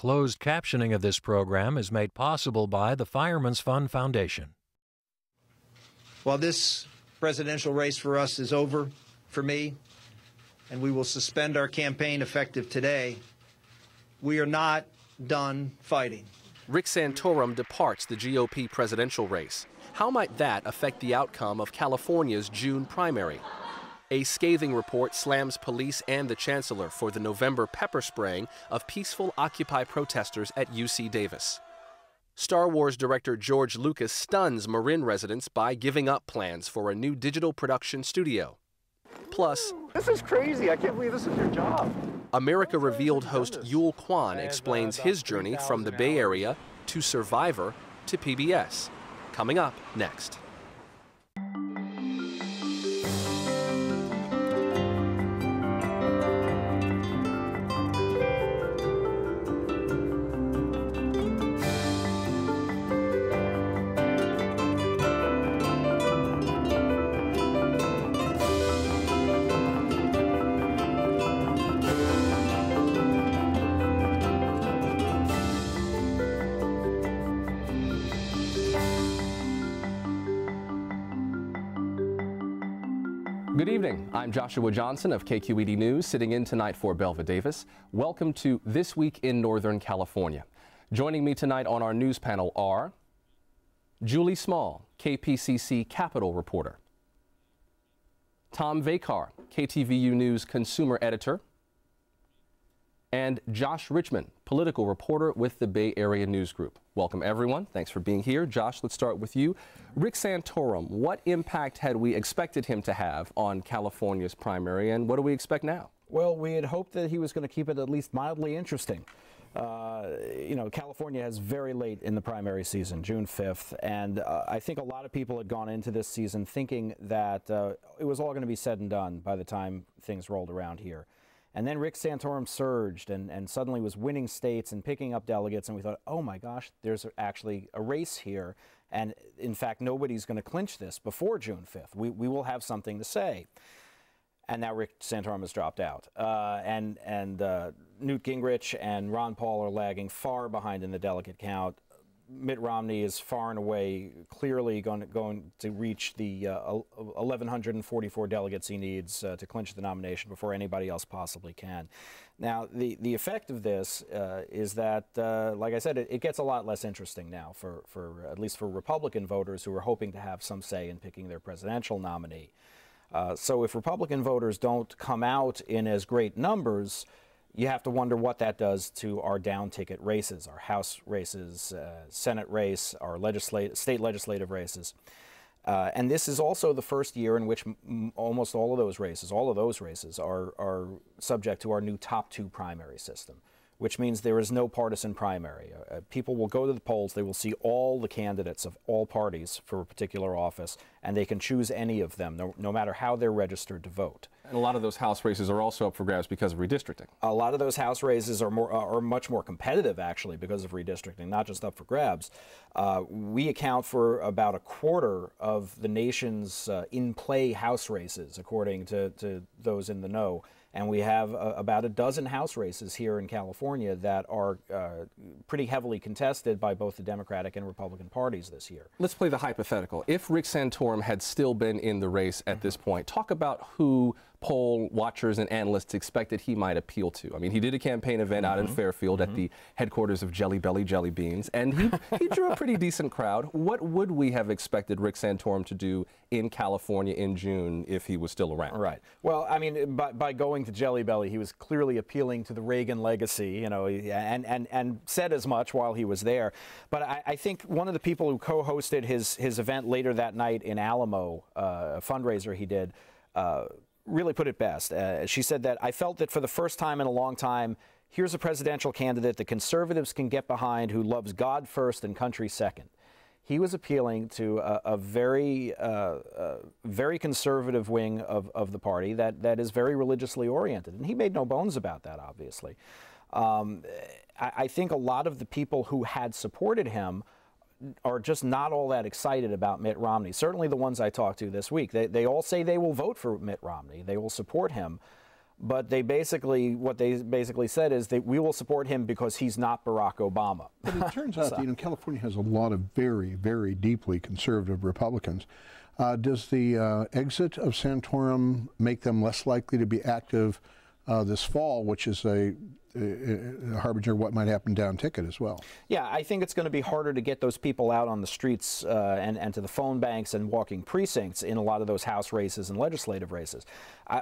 Closed captioning of this program is made possible by the Fireman's Fund Foundation. While this presidential race for us is over for me, and we will suspend our campaign effective today, we are not done fighting. Rick Santorum departs the GOP presidential race. How might that affect the outcome of California's June primary? A scathing report slams police and the chancellor for the November pepper spraying of peaceful Occupy protesters at UC Davis. Star Wars director George Lucas stuns Marin residents by giving up plans for a new digital production studio. Plus, this is crazy. I can't believe this is your job. America Revealed host Kwon explains his journey from the Bay Area to Survivor to PBS. Coming up next. Good evening. I'm Joshua Johnson of KQED News, sitting in tonight for Belva Davis. Welcome to This Week in Northern California. Joining me tonight on our news panel are Julie Small, KPCC Capitol reporter, Tom Vakar, KTVU News consumer editor, and Josh Richmond, political reporter with the Bay Area News Group. Welcome, everyone. Thanks for being here. Josh, let's start with you. Rick Santorum, what impact had we expected him to have on California's primary, and what do we expect now? Well, we had hoped that he was going to keep it at least mildly interesting. You know, California has very late in the primary season, June 5th, and I think a lot of people had gone into this season thinking that it was all going to be said and done by the time things rolled around here. And then Rick Santorum surged and suddenly was winning states and picking up delegates, and we thought, oh my gosh, there's actually a race here, and in fact nobody's going to clinch this before June 5th. We will have something to say. And now Rick Santorum has dropped out. And Newt Gingrich and Ron Paul are lagging far behind in the delegate count. Mitt Romney is far and away clearly going to reach the 1,144 delegates he needs to clinch the nomination before anybody else possibly can. Now, the effect of this is that, like I said, it gets a lot less interesting now for at least for Republican voters who are hoping to have some say in picking their presidential nominee. So if Republican voters don't come out in as great numbers, you have to wonder what that does to our down-ticket races, our House races, Senate race, our state legislative races. And this is also the first year in which almost all of those races are subject to our new top two primary system, which means there is no partisan primary. People will go to the polls, they will see all the candidates of all parties for a particular office, and they can choose any of them, no matter how they're registered to vote. And a lot of those House races are also up for grabs because of redistricting. A lot of those House races are much more competitive, actually, because of redistricting, not just up for grabs. We account for about a quarter of the nation's in-play House races, according to those in the know. And we have about a dozen House races here in California that are pretty heavily contested by both the Democratic and Republican parties this year. Let's play the hypothetical. If Rick Santorum had still been in the race at this point, talk about who poll watchers and analysts expected he might appeal to. I mean, he did a campaign event out in Fairfield at the headquarters of Jelly Belly Jelly Beans, and he drew a pretty decent crowd. What would we have expected Rick Santorum to do in California in June if he was still around? Right. Well, I mean, by going to Jelly Belly, he was clearly appealing to the Reagan legacy, you know, and said as much while he was there. But I think one of the people who co-hosted his event later that night in Alamo, a fundraiser he did, really put it best. She said that, I felt that for the first time in a long time, here's a presidential candidate the conservatives can get behind who loves God first and country second. He was appealing to a very conservative wing of the party that is very religiously oriented. And he made no bones about that, obviously. I think a lot of the people who had supported him are just not all that excited about Mitt Romney. Certainly the ones I talked to this week. They all say they will vote for Mitt Romney. They will support him. but what they basically said is that we will support him because he's not Barack Obama. But it turns out that, California has a lot of very, very deeply conservative Republicans. Does the exit of Santorum make them less likely to be active this fall, which is a harbinger of what might happen down ticket as well? Yeah, I think it's going to be harder to get those people out on the streets and to the phone banks and walking precincts in a lot of those House races and legislative races.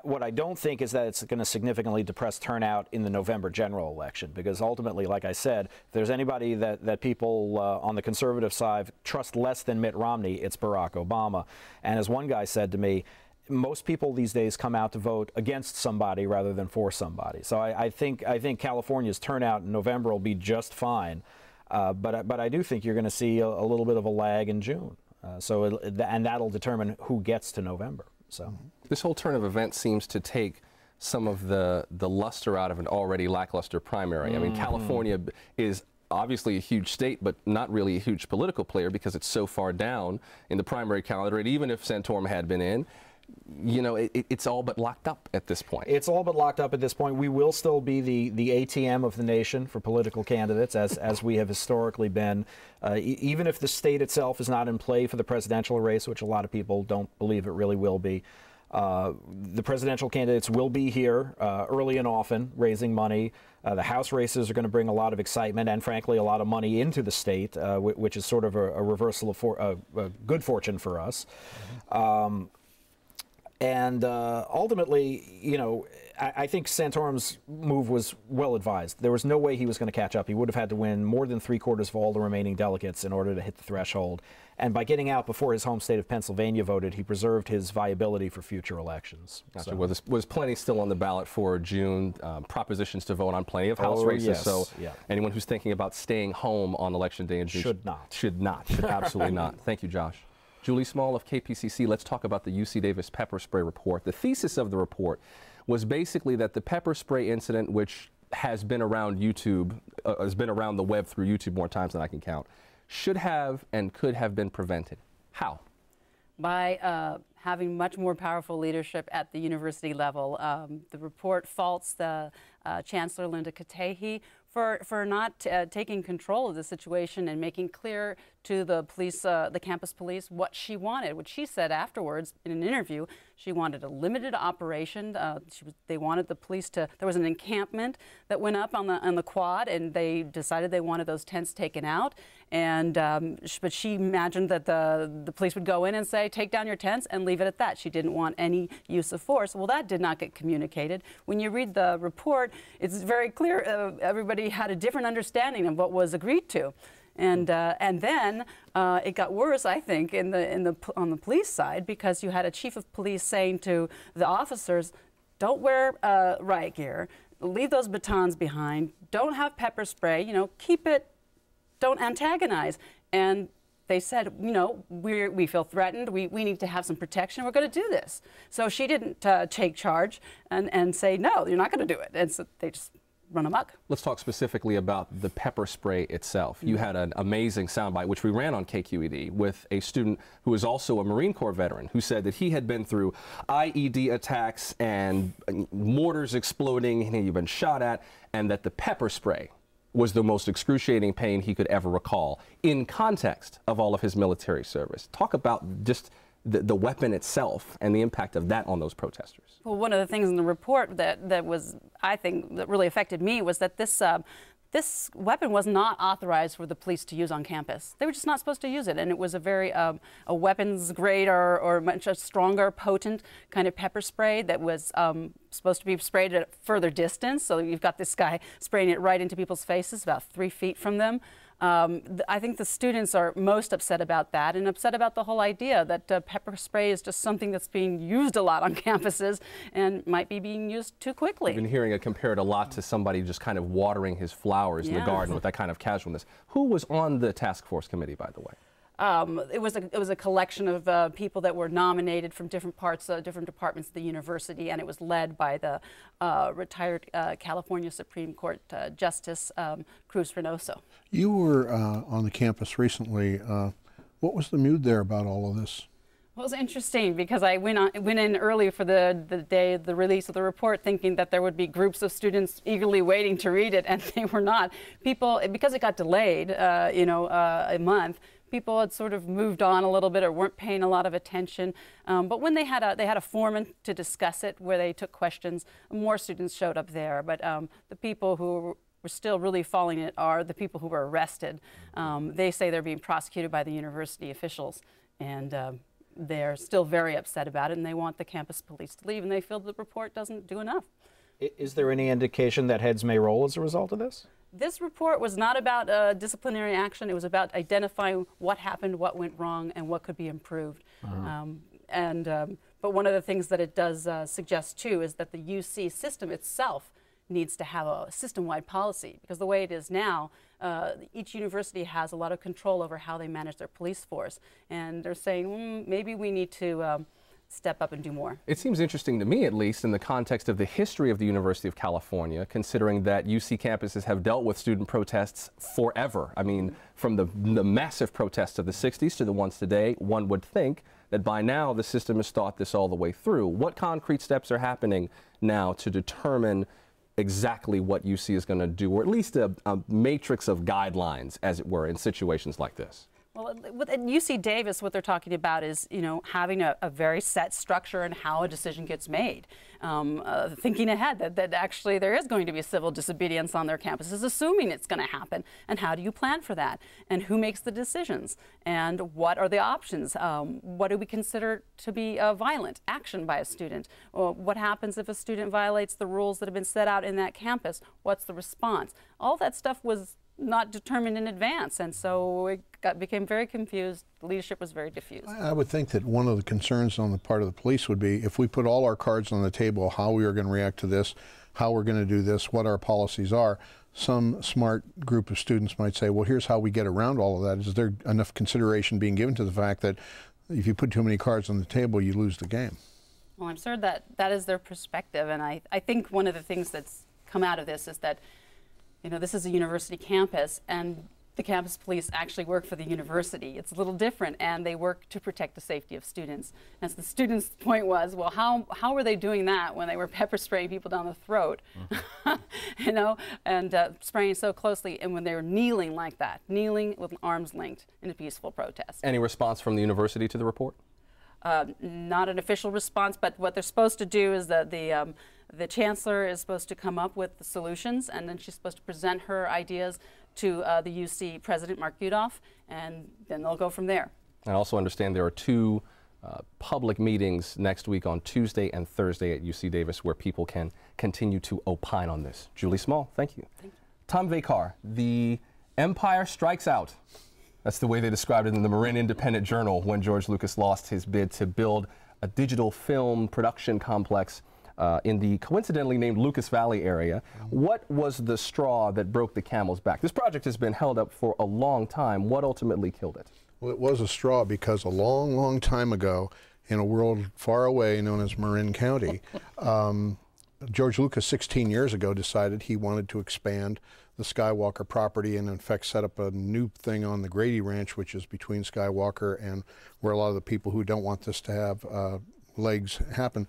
What I don't think is that it's going to significantly depress turnout in the November general election, because ultimately, like I said, if there's anybody that people on the conservative side trust less than Mitt Romney, it's Barack Obama. And as one guy said to me, most people these days come out to vote against somebody rather than for somebody. So I think California's turnout in November will be just fine, but I do think you're going to see a little bit of a lag in June. And that'll determine who gets to November. So this whole turn of events seems to take some of the luster out of an already lackluster primary. I mean, California is obviously a huge state, but not really a huge political player because it's so far down in the primary calendar. And even if Santorum had been in, you know, it's all but locked up at this point. It's all but locked up at this point. We will still be the ATM of the nation for political candidates, as we have historically been. Even if the state itself is not in play for the presidential race, which a lot of people don't believe it really will be, the presidential candidates will be here early and often, raising money. The House races are going to bring a lot of excitement and, frankly, a lot of money into the state, which is sort of a reversal of good fortune for us. And ultimately, you know, I think Santorum's move was well advised. There was no way he was going to catch up. He would have had to win more than 3/4 of all the remaining delegates in order to hit the threshold. And by getting out before his home state of Pennsylvania voted, he preserved his viability for future elections. Gotcha. Well, was plenty still on the ballot for June, propositions to vote on plenty of House races. Yes. So yeah. Anyone who's thinking about staying home on Election Day in June should absolutely not. Thank you, Josh. Julie Small of KPCC, let's talk about the UC Davis pepper spray report. The thesis of the report was basically that the pepper spray incident, which has been around YouTube, has been around the web through YouTube more times than I can count, should have and could have been prevented. How? By having much more powerful leadership at the university level. The report faults the Chancellor Linda Katehi for not taking control of the situation and making clear to the police, the campus police, what she wanted. What she said afterwards in an interview, she wanted a limited operation. They wanted the police to. There was an encampment that went up on the quad, and they decided they wanted those tents taken out. And but she imagined that the police would go in and say, "Take down your tents," and leave it at that. She didn't want any use of force. Well, that did not get communicated. When you read the report, it's very clear everybody had a different understanding of what was agreed to. And then it got worse, I think, on the police side, because you had a chief of police saying to the officers, "Don't wear riot gear, leave those batons behind, don't have pepper spray, you know, keep it, don't antagonize." And they said, you know, we feel threatened, we need to have some protection, we're going to do this. So she didn't take charge and say, no, you're not going to do it. And so they just run amok. Let's talk specifically about the pepper spray itself. You had an amazing soundbite, which we ran on KQED, with a student who is also a Marine Corps veteran, who said that he had been through IED attacks and mortars exploding, and he'd been shot at, and that the pepper spray was the most excruciating pain he could ever recall in context of all of his military service. Talk about just the weapon itself and the impact of that on those protesters. Well, one of the things in the report that was, I think, that really affected me was that this weapon was not authorized for the police to use on campus. They were just not supposed to use it, and it was a very a weapons grade or much a stronger, potent kind of pepper spray that was supposed to be sprayed at a further distance. So you've got this guy spraying it right into people's faces, about 3 feet from them. I think the students are most upset about that, and upset about the whole idea that pepper spray is just something that's being used a lot on campuses and might be being used too quickly. I've been hearing it compared a lot to somebody just kind of watering his flowers in the garden with that kind of casualness. Who was on the task force committee, by the way? It was a collection of people that were nominated from different parts, different departments of the university, and it was led by the retired California Supreme Court Justice Cruz Reynoso. You were on the campus recently. What was the mood there about all of this? Well, it was interesting because I went in early for the day of the release of the report, thinking that there would be groups of students eagerly waiting to read it, and they were not. People, because it got delayed, a month, people had sort of moved on a little bit or weren't paying a lot of attention. But when they had a forum to discuss it, where they took questions, more students showed up there. But the people who were still really following it are the people who were arrested. They say they're being prosecuted by the university officials, and they're still very upset about it, and they want the campus police to leave, and they feel the report doesn't do enough. Is there any indication that heads may roll as a result of this? This report was not about disciplinary action. It was about identifying what happened, what went wrong, and what could be improved. But one of the things that it does suggest, too, is that the UC system itself needs to have a system-wide policy, because the way it is now, each university has a lot of control over how they manage their police force, and they're saying maybe we need to step up and do more. It seems interesting to me, at least in the context of the history of the University of California, considering that UC campuses have dealt with student protests forever. I mean, from the massive protests of the 60s to the ones today, one would think that by now the system has thought this all the way through. What concrete steps are happening now to determine exactly what UC is going to do, or at least a matrix of guidelines, as it were, in situations like this? Well, at UC Davis, what they're talking about is, having a very set structure and how a decision gets made. Thinking ahead that actually there is going to be civil disobedience on their campuses, assuming it's going to happen. And how do you plan for that? And who makes the decisions? And what are the options? What do we consider to be violent action by a student? Or what happens if a student violates the rules that have been set out in that campus? What's the response? All that stuff was not determined in advance, and so it became very confused. The leadership was very diffused. I would think that one of the concerns on the part of the police would be if we put all our cards on the table, how we are going to react to this, how we're going to do this, what our policies are. Some smart group of students might say, well, here's how we get around all of that. Is there enough consideration being given to the fact that if you put too many cards on the table, you lose the game? Well, I'm sure that is their perspective, and I think one of the things that's come out of this is that this is a university campus, and the campus police actually work for the university. It's a little different, and they work to protect the safety of students. And so the students' point was, well, how were they doing that when they were pepper spraying people down the throat, and spraying so closely, and when they were kneeling like that, kneeling with arms linked in a peaceful protest. Any response from the university to the report? Not an official response, but what they're supposed to do is that the chancellor is supposed to come up with the solutions, and then she's supposed to present her ideas to the UC president, Mark Yudof, and then they'll go from there. I also understand there are two public meetings next week on Tuesday and Thursday at UC Davis where people can continue to opine on this. Julie Small, thank you. Thank you. Tom Vakar, the Empire strikes out. That's the way they described it in the Marin Independent Journal when George Lucas lost his bid to build a digital film production complex in the coincidentally named Lucas Valley area. What was the straw that broke the camel's back? This project has been held up for a long time. What ultimately killed it? Well, it was a straw because a long, long time ago, in a world far away known as Marin County, George Lucas 16 years ago decided he wanted to expand the Skywalker property and in fact set up a new thing on the Grady Ranch, which is between Skywalker and where a lot of the people who don't want this to have legs happen.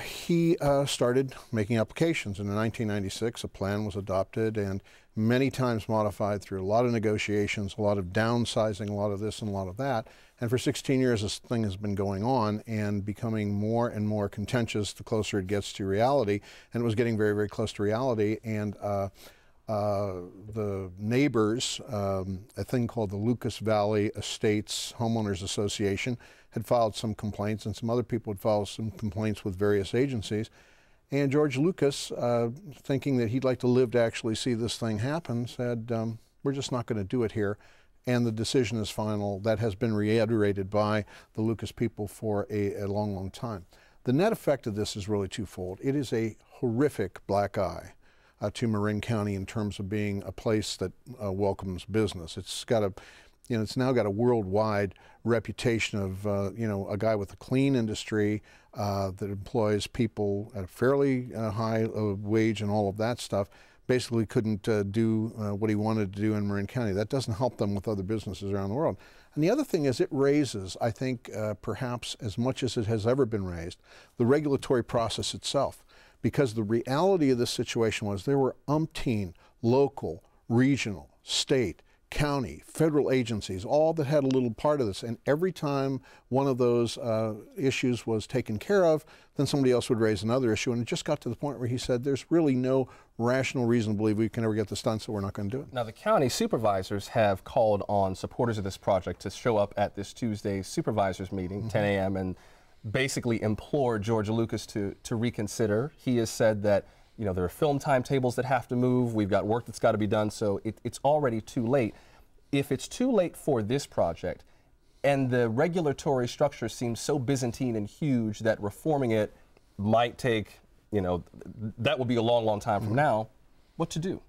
He started making applications, and in 1996 a plan was adopted and many times modified through a lot of negotiations, a lot of downsizing, a lot of this and a lot of that. And for 16 years this thing has been going on and becoming more and more contentious the closer it gets to reality, and it was getting very, very close to reality. And the neighbors, a thing called the Lucas Valley Estates Homeowners Association, had filed some complaints, and some other people had filed some complaints with various agencies. And George Lucas, thinking that he'd like to live to actually see this thing happen, said, we're just not going to do it here. And the decision is final. That has been reiterated by the Lucas people for a long, long time. The net effect of this is really twofold. It is a horrific black eye to Marin County in terms of being a place that welcomes business. It's got a, it's now got a worldwide reputation of, a guy with a clean industry that employs people at a fairly high wage and all of that stuff. Basically couldn't do what he wanted to do in Marin County. That doesn't help them with other businesses around the world. And the other thing is it raises, I think, perhaps as much as it has ever been raised, the regulatory process itself. Because the reality of this situation was there were umpteen local, regional, state, county, federal agencies, all that had a little part of this. And every time one of those issues was taken care of, then somebody else would raise another issue. And it just got to the point where he said, there's really no rational reason to believe we can ever get this done, so we're not going to do it. Now, the county supervisors have called on supporters of this project to show up at this Tuesday's supervisors meeting, 10 a.m., and basically implore George Lucas to reconsider. He has said that, you know, there are film timetables that have to move. We've got work that's got to be done, so it's already too late. If it's too late for this project, and the regulatory structure seems so Byzantine and huge that reforming it might take, you know, that will be a long, long time from now, what to do?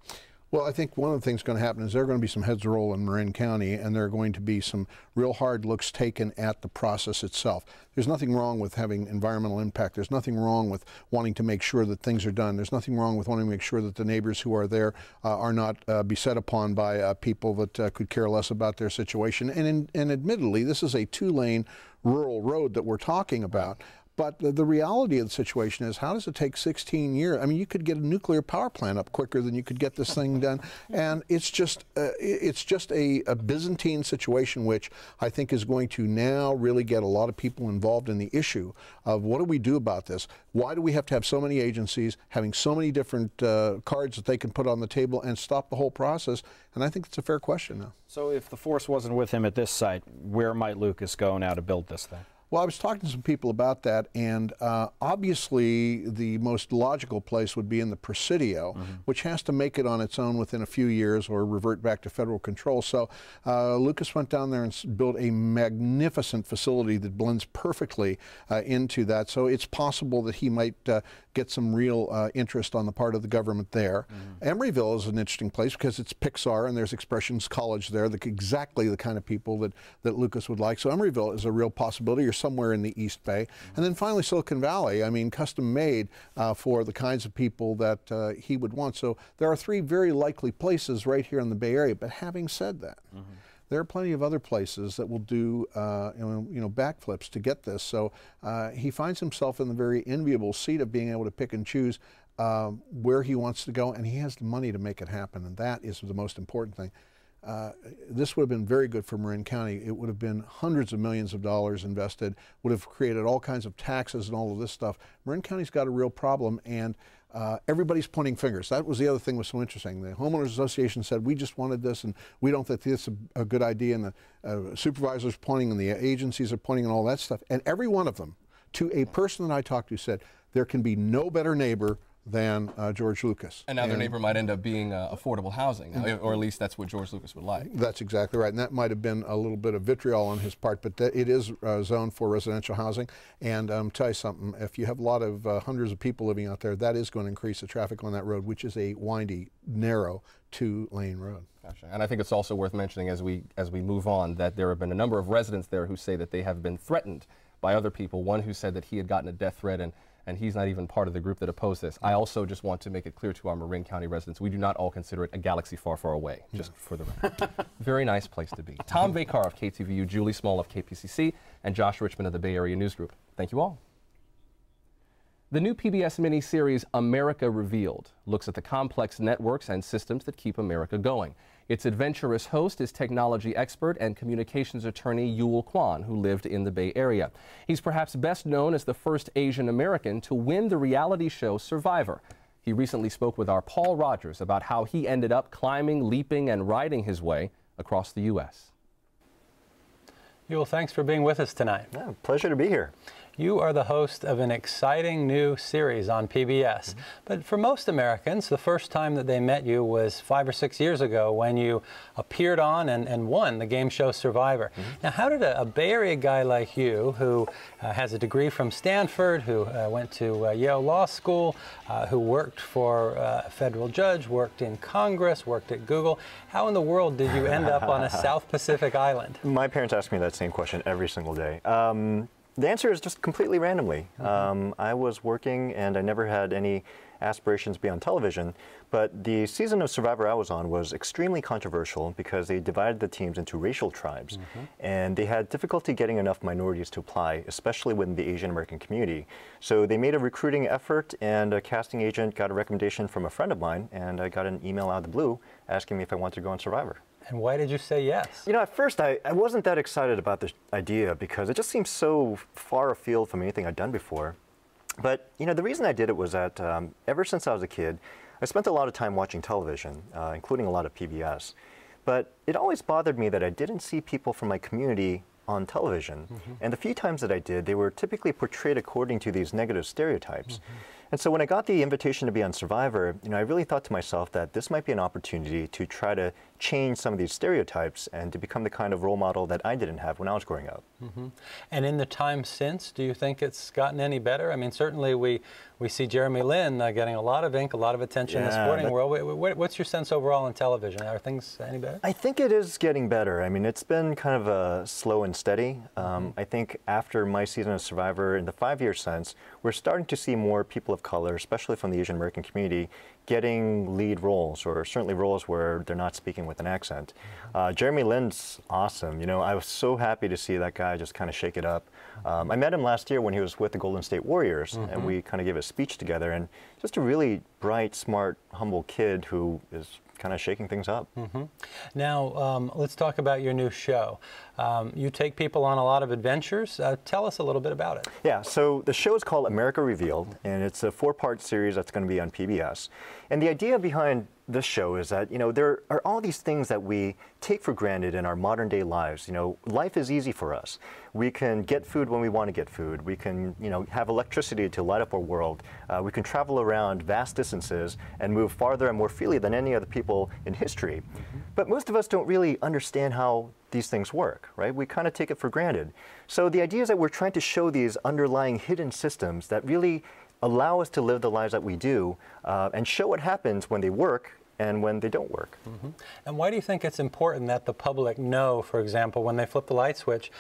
Well, I think one of the things going to happen is there are going to be some heads roll in Marin County, and there are going to be some real hard looks taken at the process itself. There's nothing wrong with having environmental impact. There's nothing wrong with wanting to make sure that things are done. There's nothing wrong with wanting to make sure that the neighbors who are there are not beset upon by people that could care less about their situation. And admittedly, this is a two-lane rural road that we're talking about. But the reality of the situation is, how does it take 16 years? I mean, you could get a nuclear power plant up quicker than you could get this thing done. And it's just a Byzantine situation, which I think is going to now really get a lot of people involved in the issue of what do we do about this? Why do we have to have so many agencies having so many different cards that they can put on the table and stop the whole process? And I think it's a fair question now. So if the force wasn't with him at this site, where might Lucas go now to build this thing? Well, I was talking to some people about that, and obviously the most logical place would be in the Presidio, which has to make it on its own within a few years or revert back to federal control. So Lucas went down there and built a magnificent facility that blends perfectly into that. So it's possible that he might get some real interest on the part of the government there. Emeryville is an interesting place because it's Pixar and there's Expressions College there, exactly the kind of people that Lucas would like. So Emeryville is a real possibility, or somewhere in the East Bay. And then finally Silicon Valley, I mean, custom made for the kinds of people that he would want. So there are three very likely places right here in the Bay Area. But having said that, there are plenty of other places that will do backflips to get this. So he finds himself in the very enviable seat of being able to pick and choose where he wants to go, and he has the money to make it happen, and that is the most important thing. This would have been very good for Marin County. It would have been hundreds of millions of dollars invested, would have created all kinds of taxes and all of this stuff. Marin County's got a real problem, and everybody's pointing fingers. That was the other thing that was so interesting. The Homeowners Association said, we just wanted this, and we don't think this is a good idea, and the supervisors pointing, and the agencies are pointing, and all that stuff. And every one of them, to a person that I talked to, said, there can be no better neighbor than George Lucas. And now their neighbor might end up being affordable housing, or at least that's what George Lucas would like. That's exactly right, and that might have been a little bit of vitriol on his part, but it is zoned for residential housing. And tell you something, if you have a lot of hundreds of people living out there, that is going to increase the traffic on that road, which is a windy, narrow, two-lane road. Gotcha. And I think it's also worth mentioning as we move on that there have been a number of residents there who say that they have been threatened by other people. One who said that he had gotten a death threat, and he's not even part of the group that opposed this. I also just want to make it clear to our Marin County residents, we do not all consider it a galaxy far, far away, just for the record. Very nice place to be. Tom Vakar of KTVU, Julie Small of KPCC, and Josh Richmond of the Bay Area News Group. Thank you all. The new PBS miniseries America Revealed looks at the complex networks and systems that keep America going. Its adventurous host is technology expert and communications attorney Kwon, who lived in the Bay Area. He's perhaps best known as the first Asian American to win the reality show Survivor. He recently spoke with our Paul Rogers about how he ended up climbing, leaping, and riding his way across the U.S. Yul, thanks for being with us tonight. Yeah, pleasure to be here. You are the host of an exciting new series on PBS. But for most Americans, the first time that they met you was 5 or 6 years ago when you appeared on and won the game show Survivor. Now, how did a Bay Area guy like you, who has a degree from Stanford, who went to Yale Law School, who worked for a federal judge, worked in Congress, worked at Google, how in the world did you end up on a South Pacific island? My parents ask me that same question every single day. The answer is just completely randomly. I was working and I never had any aspirations to be on television, but the season of Survivor I was on was extremely controversial because they divided the teams into racial tribes, and they had difficulty getting enough minorities to apply, especially within the Asian American community. So they made a recruiting effort, and a casting agent got a recommendation from a friend of mine, and I got an email out of the blue asking me if I wanted to go on Survivor. And why did you say yes? You know, at first I wasn't that excited about the idea because it just seemed so far afield from anything I'd done before. But, you know, the reason I did it was that ever since I was a kid, I spent a lot of time watching television, including a lot of PBS. But it always bothered me that I didn't see people from my community on television. And the few times that I did, they were typically portrayed according to these negative stereotypes. And so when I got the invitation to be on Survivor, you know, I really thought to myself that this might be an opportunity to try to change some of these stereotypes and to become the kind of role model that I didn't have when I was growing up. And in the time since, do you think it's gotten any better? I mean, certainly we see Jeremy Lin getting a lot of ink, a lot of attention in the sporting world. What's your sense overall in television? Are things any better? I think it is getting better. I mean, it's been kind of slow and steady. I think after my season of Survivor, in the 5 years since, we're starting to see more people of color, especially from the Asian American community, getting lead roles, or certainly roles where they're not speaking with an accent. Jeremy Lin's awesome. You know, I was so happy to see that guy just kind of shake it up. I met him last year when he was with the Golden State Warriors, and we kind of gave a speech together, and just a really bright, smart, humble kid who is kind of shaking things up. Now, let's talk about your new show. You take people on a lot of adventures. Tell us a little bit about it. Yeah, so the show is called America Revealed, and it's a 4-part series that's going to be on PBS. And the idea behind this show is that, you know, there are all these things that we take for granted in our modern day lives. You know, life is easy for us. We can get food when we want to get food. We can, you know, have electricity to light up our world. We can travel around vast distances and move farther and more freely than any other people in history. But most of us don't really understand how these things work, right? We kind of take it for granted. So the idea is that we're trying to show these underlying hidden systems that really allow us to live the lives that we do, and show what happens when they work and when they don't work. And why do you think it's important that the public know, for example, when they flip the light switch,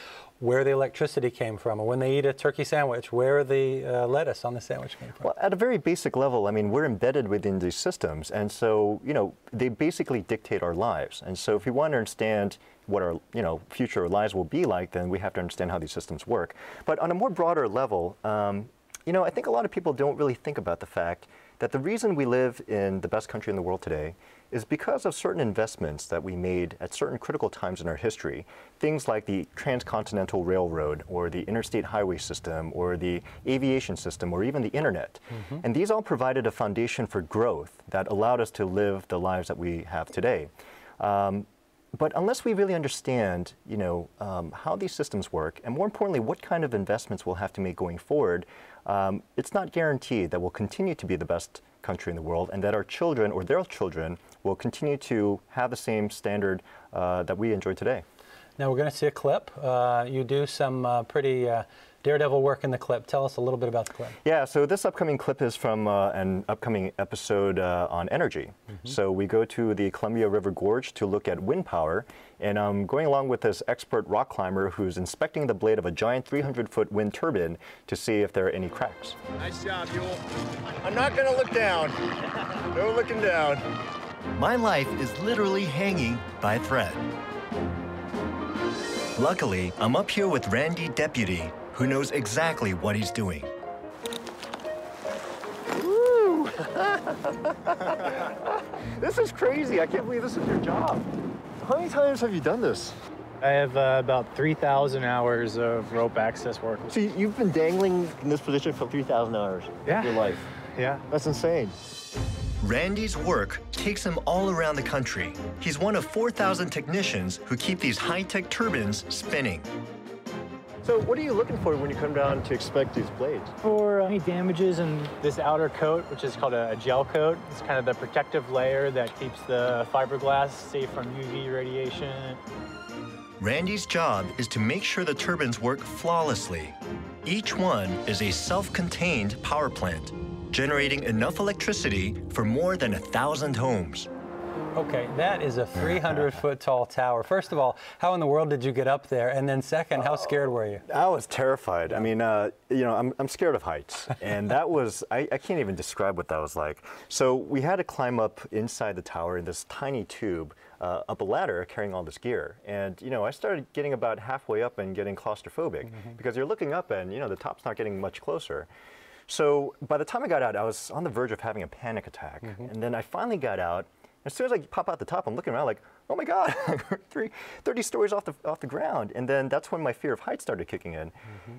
where the electricity came from, or when they eat a turkey sandwich, where the lettuce on the sandwich came from? Well, at a very basic level, I mean, we're embedded within these systems, and so, you know, they basically dictate our lives. And so if we want to understand what our, you know, future lives will be like, then we have to understand how these systems work. But on a more broader level, you know, I think a lot of people don't really think about the fact that the reason we live in the best country in the world today is because of certain investments that we made at certain critical times in our history. Things like the transcontinental railroad, or the interstate highway system, or the aviation system, or even the internet. And these all provided a foundation for growth that allowed us to live the lives that we have today. But unless we really understand, you know, how these systems work, and more importantly, what kind of investments we'll have to make going forward, it's not guaranteed that we'll continue to be the best country in the world, and that our children or their children will continue to have the same standard that we enjoy today. Now we're going to see a clip. You do some pretty daredevil work in the clip. Tell us a little bit about the clip. Yeah, so this upcoming clip is from an upcoming episode on energy. So we go to the Columbia River Gorge to look at wind power, and I'm going along with this expert rock climber who's inspecting the blade of a giant 300-foot wind turbine to see if there are any cracks. Nice job, Yul. I'm not going to look down. No looking down. My life is literally hanging by a thread. Luckily, I'm up here with Randy Deputy, who knows exactly what he's doing. Woo! This is crazy. I can't believe this is your job. How many times have you done this? I have about 3,000 hours of rope access work. So you've been dangling in this position for 3,000 hours of your life? Yeah. That's insane. Randy's work takes him all around the country. He's one of 4,000 technicians who keep these high-tech turbines spinning. So what are you looking for when you come down to inspect these blades? For any damages in this outer coat, which is called a gel coat, it's kind of the protective layer that keeps the fiberglass safe from UV radiation. Randy's job is to make sure the turbines work flawlessly. Each one is a self-contained power plant, generating enough electricity for more than 1,000 homes. Okay, that is a 300-foot tall tower. First of all, how in the world did you get up there? And then second, how scared were you? I was terrified. I mean, you know, I'm scared of heights. And that was, I can't even describe what that was like. So we had to climb up inside the tower in this tiny tube, up a ladder carrying all this gear. And, you know, I started getting about halfway up and getting claustrophobic because you're looking up and, you know, the top's not getting much closer. So by the time I got out, I was on the verge of having a panic attack. And then I finally got out. As soon as I pop out the top, I'm looking around like, oh my God, 30 stories off the ground. And then that's when my fear of heights started kicking in.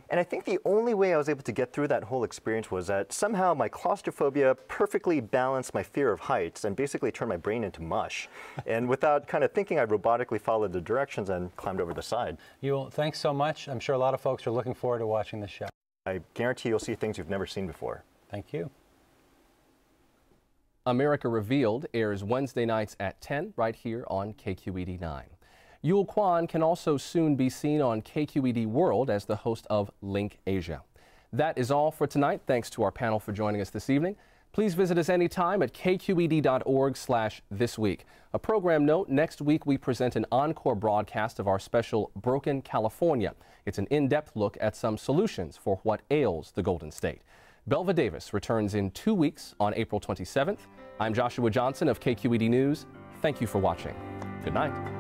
And I think the only way I was able to get through that whole experience was that somehow my claustrophobia perfectly balanced my fear of heights and basically turned my brain into mush. And without kind of thinking, I robotically followed the directions and climbed over the side. Yul, thanks so much. I'm sure a lot of folks are looking forward to watching this show. I guarantee you'll see things you've never seen before. Thank you. America Revealed airs Wednesday nights at 10 right here on KQED 9. Yul Kwon can also soon be seen on KQED World as the host of Link Asia. That is all for tonight. Thanks to our panel for joining us this evening. Please visit us anytime at kqed.org/thisweek. A program note, next week we present an encore broadcast of our special Broken California. It's an in-depth look at some solutions for what ails the Golden State. Belva Davis returns in 2 weeks on April 27th. I'm Joshua Johnson of KQED News. Thank you for watching. Good night.